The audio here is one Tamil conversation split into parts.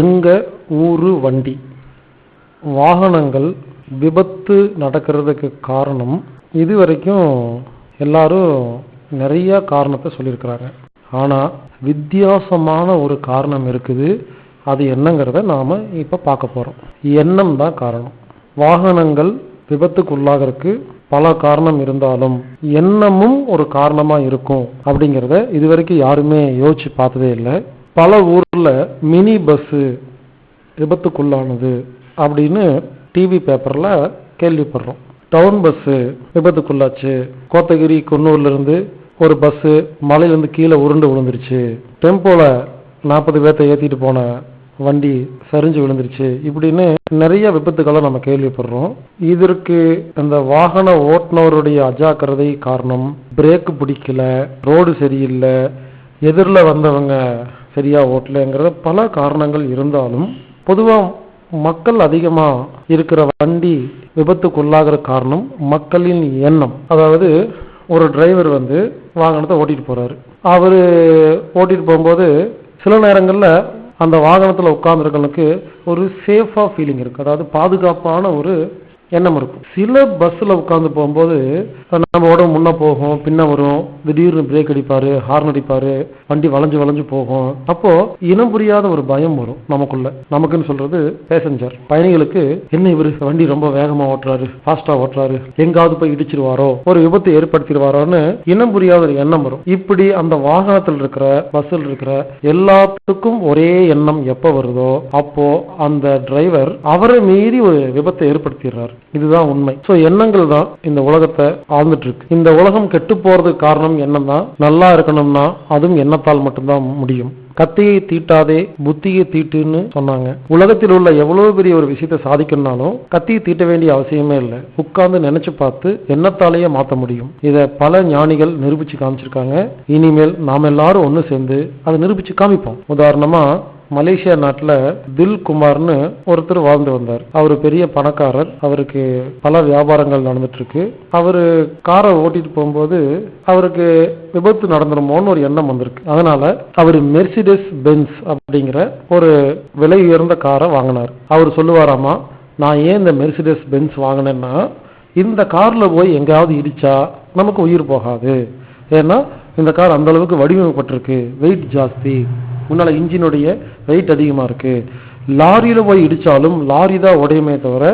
எங்க ஊரு வண்டி வாகனங்கள் விபத்து நடக்கிறதுக்கு காரணம் இதுவரைக்கும் எல்லாரும் நிறைய காரணத்தை சொல்லியிருக்கிறாங்க. ஆனால் வித்தியாசமான ஒரு காரணம் இருக்குது. அது என்னங்கிறத நாம் இப்போ பார்க்க போகிறோம். எண்ணம் தான் காரணம். வாகனங்கள் விபத்துக்குள்ளாகிறதுக்கு பல காரணம் இருந்தாலும் எண்ணமும் ஒரு காரணமாக இருக்கும் அப்படிங்கிறத இதுவரைக்கும் யாருமே யோசிச்சு பார்த்ததே இல்லை. பல ஊரில் மினி பஸ்ஸு விபத்துக்குள்ளானது அப்படின்னு டிவி பேப்பரில் கேள்விப்படுறோம். டவுன் பஸ்ஸு விபத்துக்குள்ளாச்சு, கோத்தகிரி குன்னூர்லேருந்து ஒரு பஸ்ஸு மலையிலேருந்து கீழே உருண்டு விழுந்துருச்சு, டெம்போவில் 40 பேர்த்தை ஏற்றிட்டு போன வண்டி சரிஞ்சு விழுந்துருச்சு, இப்படின்னு நிறைய விபத்துக்களை நம்ம கேள்விப்படுறோம். இதற்கு இந்த வாகன ஓட்டுநருடைய அஜாக்கிரதை காரணம். பிரேக்கு பிடிக்கல, ரோடு சரியில்லை, எதிரில் வந்தவங்க சரியா ஓட்டலைங்கிறத பல காரணங்கள் இருந்தாலும் பொதுவாக மக்கள் அதிகமாக இருக்கிற வண்டி விபத்துக்குள்ளாகிற காரணம் மக்களின் எண்ணம். அதாவது ஒரு டிரைவர் வாகனத்தை ஓட்டிட்டு போறாரு. அவர் ஓட்டிட்டு போகும்போது சில நேரங்களில் அந்த வாகனத்தில் உட்கார்ந்துருக்கவனுக்கு ஒரு சேஃபா ஃபீலிங் இருக்கு, அதாவது பாதுகாப்பான ஒரு எண்ணம் இருக்கும். சில பஸ்ஸில் உட்காந்து போகும்போது நம்ம உடம்பு முன்ன போகும், பின்ன வரும், திடீர்னு பிரேக் அடிப்பாரு, ஹார்ன் அடிப்பாரு, வண்டி வளைஞ்சு வளைஞ்சு போகும். அப்போ இனம் புரியாத ஒரு பயம் வரும் நமக்குள்ள. நமக்குன்னு சொல்றது பேசஞ்சர் பயணிகளுக்கு, என்ன இவரு வண்டி ரொம்ப வேகமா ஓட்டுறாரு, ஃபாஸ்டா ஓட்டுறாரு, எங்காவது போய் இடிச்சிருவாரோ, ஒரு விபத்து ஏற்படுத்திடுவாரோன்னு இனம் புரியாத ஒரு எண்ணம் வரும். இப்படி அந்த வாகனத்தில் இருக்கிற பஸ்ஸில் இருக்கிற எல்லாத்துக்கும் ஒரே எண்ணம் எப்ப வருதோ அப்போ அந்த டிரைவர் அவரை மீறி ஒரு விபத்தை ஏற்படுத்திடுறாரு. இதுதான் உண்மை. சோ எண்ணங்கள் தான் இந்த உலகத்தை ஆழ்ந்துட்டு இருக்கு. இந்த உலகம் கெட்டு போறதுக்கு காரணம் எண்ணம் தான். நல்லா இருக்கணும்னா அதுவும் எண்ணத்தால் மட்டும்தான் முடியும். கத்தியை தீட்டாதே புத்தியை தீட்டுன்னு சொன்னாங்க. உலகத்தில் உள்ள எவ்வளவு பெரிய ஒரு விஷயத்தை சாதிக்கணும்னாலும் கத்தியை தீட்ட வேண்டிய அவசியமே இல்லை. உட்கார்ந்து நினைச்சு பார்த்து எண்ணத்தாலேயே மாற்ற முடியும். இதை பல ஞானிகள் நிரூபிச்சு காமிச்சிருக்காங்க. இனிமேல் நாம் எல்லாரும் ஒன்று சேர்ந்து அதை நிரூபிச்சு காமிப்போம். உதாரணமா மலேசியா நாட்டில் தில் குமார்னு ஒருத்தர் வாழ்ந்து வந்தார். அவர் பெரிய பணக்காரர். அவருக்கு பல வியாபாரங்கள் நடந்துட்டு இருக்கு. அவரு காரை ஓட்டிட்டு போகும்போது அவருக்கு விபத்து நடந்துருமோன்னு ஒரு எண்ணம் வந்திருக்கு. அதனால அவர் மெர்சிடஸ் பென்ஸ் அப்படிங்கிற ஒரு விலை உயர்ந்த காரை வாங்கினார். அவர் சொல்லுவாராமா, நான் ஏன் இந்த மெர்சிடஸ் பென்ஸ் வாங்கினேன்னா இந்த கார்ல போய் எங்காவது இடிச்சா நமக்கு உயிர் போகாது. ஏன்னா இந்த கார் அந்த அளவுக்கு வடிவமைப்பட்டிருக்கு, வெயிட் ஜாஸ்தி, முன்னால இன்ஜினுடைய வெயிட் அதிகமா இருக்கு, லாரியில போய் இடிச்சாலும் லாரி தான் உடையுமே தவிர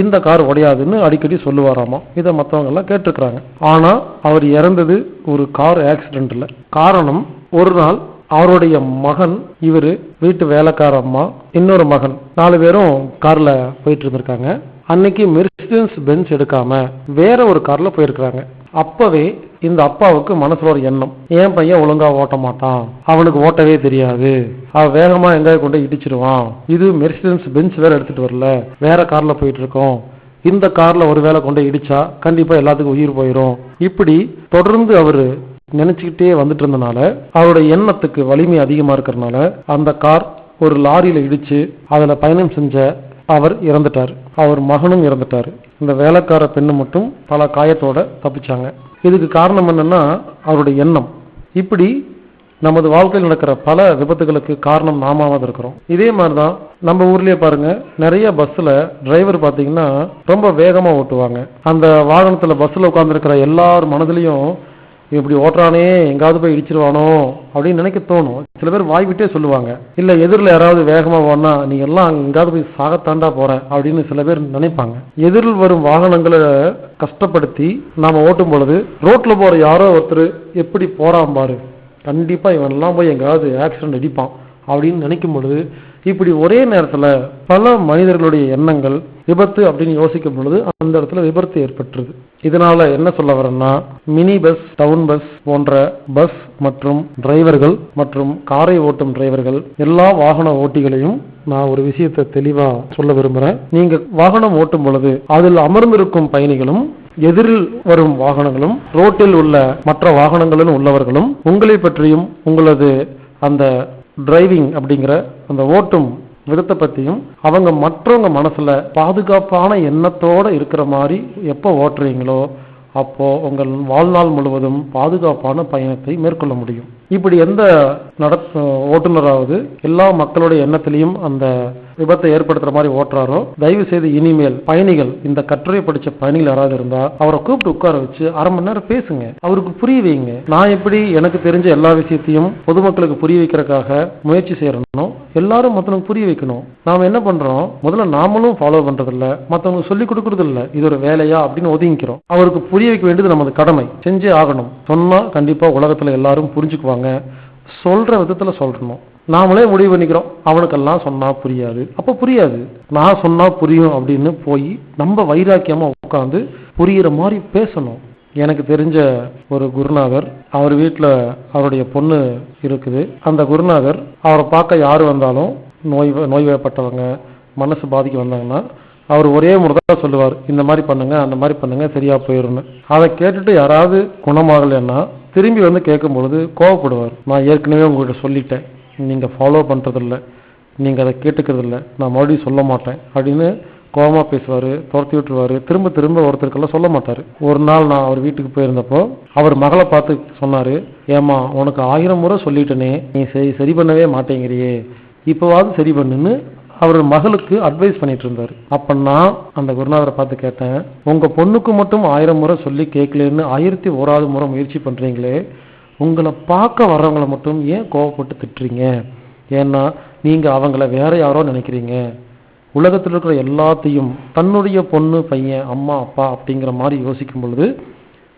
இந்த கார் உடையாதுன்னு அடிக்கடி சொல்லுவாராமா. இதை மற்றவங்க எல்லாம் கேட்டிருக்கிறாங்க. ஆனா அவர் இறந்தது ஒரு கார் ஆக்சிடென்ட்ல. காரணம், ஒரு நாள் அவருடைய மகன், இவரு வீட்டு வேலைக்கார அம்மா, இன்னொரு மகன், 4 பேரும் கார்ல போயிட்டு இருந்திருக்காங்க. அன்னைக்கு மெர்சிடஸ் பென்ஸ் எடுக்காம வேற ஒரு கார்ல போயிருக்கிறாங்க. அப்பவே இந்த அப்பாவுக்கு மனசுல ஒரு எண்ணம், என் பையன் ஒழுங்கா ஓட்ட மாட்டான், அவனுக்கு ஓட்டவே தெரியாது, அவன் வேகமா எங்கேயாவது கொண்டு இடிச்சிருவான், இது மெர்சிடஸ் பென்ஸ் வேற எடுத்துட்டு வரல, வேற கார்ல போயிட்டு இருக்கோம், இந்த கார்ல ஒரு வேளை கொண்டு இடிச்சா கண்டிப்பா எல்லாத்துக்கும் உயிர் போயிடும். இப்படி தொடர்ந்து அவரு நினைச்சுக்கிட்டே வந்துட்டு இருந்தனால அவருடைய எண்ணத்துக்கு வலிமை அதிகமா இருக்கிறதுனால அந்த கார் ஒரு லாரியில இடிச்சு அதுல பயணம் செஞ்ச அவர் இறந்துட்டார். அவர் மகனும் இறந்துட்டாரு. இந்த வேலைக்கார பெண்ணு மட்டும் பல காயத்தோட தப்பிச்சாங்க. இதுக்கு காரணம் என்னன்னா அவருடைய எண்ணம். இப்படி நமது வாழ்க்கையில் நடக்கிற பல விபத்துகளுக்கு காரணம் நாமாவது இருக்கிறோம். இதே மாதிரிதான் நம்ம ஊர்லயே பாருங்க, நிறைய பஸ்ல டிரைவர் பாத்தீங்கன்னா ரொம்ப வேகமா ஓட்டுவாங்க. அந்த வாகனத்துல பஸ்ல உட்கார்ந்து இருக்கிற எல்லார் மனதிலையும் இப்படி ஓட்டுறானே எங்காவது போய் இடிச்சிருவானோ அப்படின்னு நினைக்க தோணும். சில பேர் வாய் விட்டே சொல்லுவாங்க, இல்ல எதிரில் யாராவது வேகமா போனா நீ எல்லாம் எங்காவது போய் சாகத்தாண்டா போற அப்படின்னு சில பேர் நினைப்பாங்க. எதிரில் வரும் வாகனங்களை கஷ்டப்படுத்தி நாம ஓட்டும் பொழுது ரோட்ல போற யாரோ ஒருத்தர் எப்படி போறான் பாரு, கண்டிப்பா இவன் எல்லாம் போய் எங்காவது ஆக்சிடென்ட் அடிப்பான் அப்படின்னு நினைக்கும் பொழுது இப்படி ஒரே நேரத்துல பல மனிதர்களுடைய எண்ணங்கள் விபத்து அப்படின்னு யோசிக்கும் பொழுது அந்த இடத்துல விபத்து ஏற்பட்டுருது. இதனால என்ன சொல்ல வரேன்னா, மினி பஸ், டவுன் பஸ் போன்ற பஸ் மற்றும் டிரைவர்கள் மற்றும் காரை ஓட்டும் டிரைவர்கள் எல்லா வாகன ஓட்டிகளையும் நான் ஒரு விஷயத்தை தெளிவா சொல்ல விரும்புறேன். நீங்க வாகனம் ஓட்டும் பொழுது அதில் அமர்ந்திருக்கும் பயணிகளும் எதிரில் வரும் வாகனங்களும் ரோட்டில் உள்ள மற்ற வாகனங்களும் உள்ளவர்களும் உங்களை பற்றியும் உங்களது அந்த டிரைவிங் அப்படிங்கிற அந்த ஓட்டும் விதத்தை பற்றியும் அவங்க மற்றவங்க மனசுல பாதுகாப்பான எண்ணத்தோட இருக்கிற மாதிரி எப்போ ஓட்டுறீங்களோ அப்போ உங்கள் வாழ்நாள் முழுவதும் பாதுகாப்பான பயணத்தை மேற்கொள்ள முடியும். இப்படி எந்த ஓட்டுநராவது எல்லா மக்களுடைய எண்ணத்திலையும் அந்த விபத்தை ஏற்படுத்துற மாதிரி ஓட்டுறாரோ, தயவு செய்து இனிமேல் பயணிகள், இந்த கட்டுரை படிச்ச பயணிகள் யாராவது இருந்தா அவரை கூப்பிட்டு உட்கார வச்சு அரை மணி நேரம் பேசுங்க, அவருக்கு புரிய வைங்க. நான் எப்படி எனக்கு தெரிஞ்ச எல்லா விஷயத்தையும் பொதுமக்களுக்கு புரிய வைக்கிறதுக்காக முயற்சி செய்யறோம், எல்லாரும் மற்றவங்களுக்கு புரிய வைக்கணும். நாம என்ன பண்றோம், முதல்ல நாமளும் ஃபாலோ பண்றது இல்ல, மற்றவங்களுக்கு சொல்லி கொடுக்கறது இல்ல, இது ஒரு வேலையா அப்படின்னு ஒதுங்கிக்கிறோம். அவருக்கு புரிய வைக்க வேண்டியது நமது கடமை, செஞ்சே ஆகணும். சொன்னா கண்டிப்பா உலகத்துல எல்லாரும் புரிஞ்சுக்குவாங்க. சொல்ற விதத்துல சொல்லணும். நாமளே முடிவு பண்ணிக்கிறோம் அவனுக்கெல்லாம் சொன்னா புரியாது, அப்ப புரியாது, நான் சொன்னா புரியும் அப்படின்னு போய் நம்ம வைராக்கியமா உட்காந்து புரியுற மாதிரி பேசணும். எனக்கு தெரிஞ்ச ஒரு குருநாதர், அவர் வீட்டில் அவருடைய பொண்ணு இருக்குது. அந்த குருநாதர் அவரை பார்க்க யார் வந்தாலும் நோய்வாய்ப்பட்டவங்க மனசு பாதிக்க வந்தாங்கன்னா அவர் ஒரே முறை தான் சொல்லுவார், இந்த மாதிரி பண்ணுங்க அந்த மாதிரி பண்ணுங்க சரியா போயிடும்னு. அதை கேட்டுட்டு யாராவது குணமாகலைன்னா திரும்பி வந்து கேட்கும் பொழுது கோவப்படுவார். நான் ஏற்கனவே உங்கள்கிட்ட சொல்லிட்டேன், நீங்க ஃபாலோ பண்றதில்ல, நீங்க அதை கேட்டுக்கிறதில்ல, நான் மறுபடியும் சொல்ல மாட்டேன் அப்படின்னு கோபமா பேசுவாரு, துரத்தி விட்டுருவாரு. திரும்ப திரும்ப ஒருத்தருக்கெல்லாம் சொல்ல மாட்டாரு. ஒரு நாள் நான் அவர் வீட்டுக்கு போயிருந்தப்போ அவர் மகளை பார்த்து சொன்னாரு, ஏமா உனக்கு 1000 முறை சொல்லிட்டேனே, நீ சரி பண்ணவே மாட்டேங்கிறியே, இப்பவாவது சரி பண்ணுன்னு அவர் மகளுக்கு அட்வைஸ் பண்ணிட்டு இருந்தாரு. அப்ப நான் அந்த குருநாதரை பார்த்து கேட்டேன், உங்க பொண்ணுக்கு மட்டும் 1000 முறை சொல்லி கேட்கலன்னு 1001வது முறை முயற்சி பண்றீங்களே, உங்களை பார்க்க வர்றவங்களை மட்டும் ஏன் கோவப்பட்டு திட்டுறீங்க? ஏன்னா நீங்க அவங்கள வேற யாரோ நினைக்கிறீங்க. உலகத்தில் இருக்கிற எல்லாத்தையும் தன்னுடைய பொண்ணு பையன் அம்மா அப்பா அப்படிங்கிற மாதிரி யோசிக்கும் பொழுது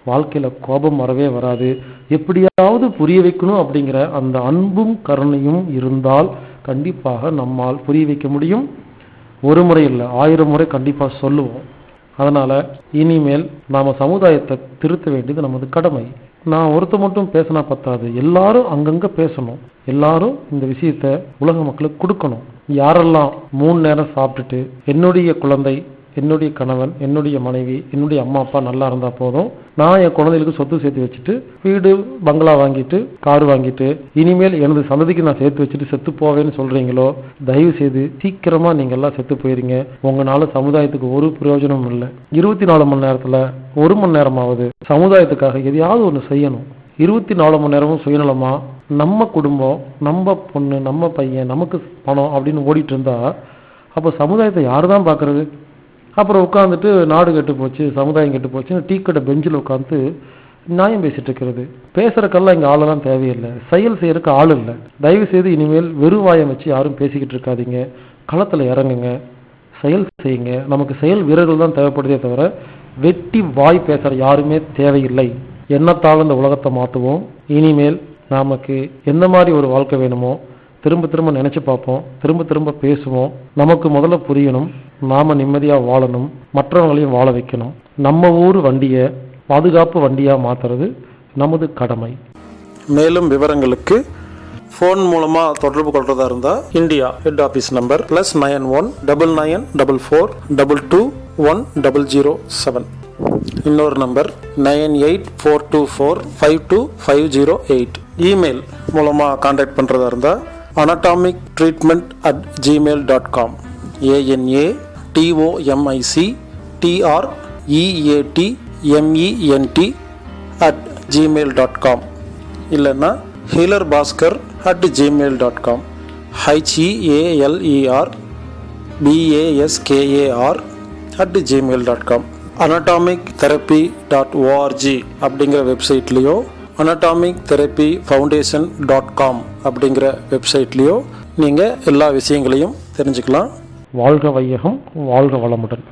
வாழ்க்கையில கோபம் வரவே வராது. எப்படியாவது புரிய வைக்கணும் அப்படிங்கிற அந்த அன்பும் கருணையும் இருந்தால் கண்டிப்பாக நம்மால் புரிய வைக்க முடியும். ஒரு முறை இல்லை, 1000 முறை கண்டிப்பா சொல்லுவோம். அதனால இனிமேல் நாம சமுதாயத்தை திருத்த வேண்டியது நமது கடமை. நான் ஒருத்த மட்டும் பேசினா பத்தாது, எல்லாரும் அங்கங்க பேசணும். எல்லாரும் இந்த விஷயத்த உலக மக்களுக்கு கொடுக்கணும். யாரெல்லாம் 3 நேரம் சாப்பிட்டுட்டு என்னுடைய குழந்தை, என்னுடைய கணவன், என்னுடைய மனைவி, என்னுடைய அம்மா அப்பா நல்லா இருந்தா போதும், நான் என் குழந்தைகளுக்கு சொத்து சேர்த்து வச்சுட்டு வீடு பங்களா வாங்கிட்டு கார் வாங்கிட்டு இனிமேல் எனது சந்ததிக்கு நான் சேர்த்து வச்சுட்டு செத்து போவேன்னு சொல்றீங்களோ, தயவு செய்து சீக்கிரமா நீங்க எல்லாம் செத்து போயிருங்க. உங்களால சமுதாயத்துக்கு ஒரு பிரயோஜனமும் இல்லை. 24 மணி நேரத்துல 1 மணி நேரமாவது சமுதாயத்துக்காக எதையாவது ஒண்ணு செய்யணும். 24 மணி நேரமும் சுயநலமா நம்ம குடும்பம், நம்ம பொண்ணு, நம்ம பையன், நமக்கு பணம் அப்படின்னு ஓடிட்டு இருந்தா அப்ப சமுதாயத்தை யாருதான் பாக்குறது? அப்புறம் உட்காந்துட்டு நாடு கெட்டு போச்சு, சமுதாயம் கெட்டு போச்சுன்னு டீ கடை பெஞ்சில் உட்காந்து நியாயம் பேசிட்டு இருக்கிறது. பேசுறதுக்கெல்லாம் இங்க ஆளெல்லாம் தேவையில்லை, செயல் செய்யறதுக்கு ஆள் இல்லை. தயவு செய்து இனிமேல் வெறும் வாயம் வச்சு யாரும் பேசிக்கிட்டு இருக்காதீங்க. களத்துல இறங்குங்க, செயல் செய்யுங்க. நமக்கு செயல் வீரர்கள் தான் தேவைப்படுதே தவிர வெட்டி வாய் பேசுற யாருமே தேவையில்லை. எண்ணத்தால் இந்த உலகத்தை மாற்றுவோம். இனிமேல் நமக்கு எந்த மாதிரி ஒரு வாழ்க்கை வேணுமோ திரும்ப திரும்ப நினைச்சு பார்ப்போம், திரும்ப திரும்ப பேசுவோம். நமக்கு முதல்ல புரியணும், நாம நிம்மதியா வாழணும், மற்றவங்களையும் வாழ வைக்கணும். நம்ம ஊர் வண்டியை பாதுகாப்பு வண்டியா மாத்துறது நமது கடமை. மேலும் விவரங்களுக்கு ஃபோன் மூலமா தொடர்பு கொள்றதா இருந்தா இந்தியா ஹெட் ஆபீஸ் நம்பர் +91 9944 221 007. இன்னொரு நம்பர் 9842452508. இமெயில் மூலமா கான்டாக்ட் பண்றதா இருந்தா anatomictreatment@gmail.com ANATOMICTREATMENT@gmail.com இல்லைன்னா healerbhaskar@gmail.com HEALERBASKAR@gmail.com anatomictherapy.org அப்படிங்கிற வெப்சைட்லேயோ anatomictherapyfoundation.com அப்படிங்கிற வெப்சைட்லேயோ நீங்கள் எல்லா விஷயங்களையும் தெரிஞ்சுக்கலாம். வாழ்க வையகம், வாழ்க வளமுடன்.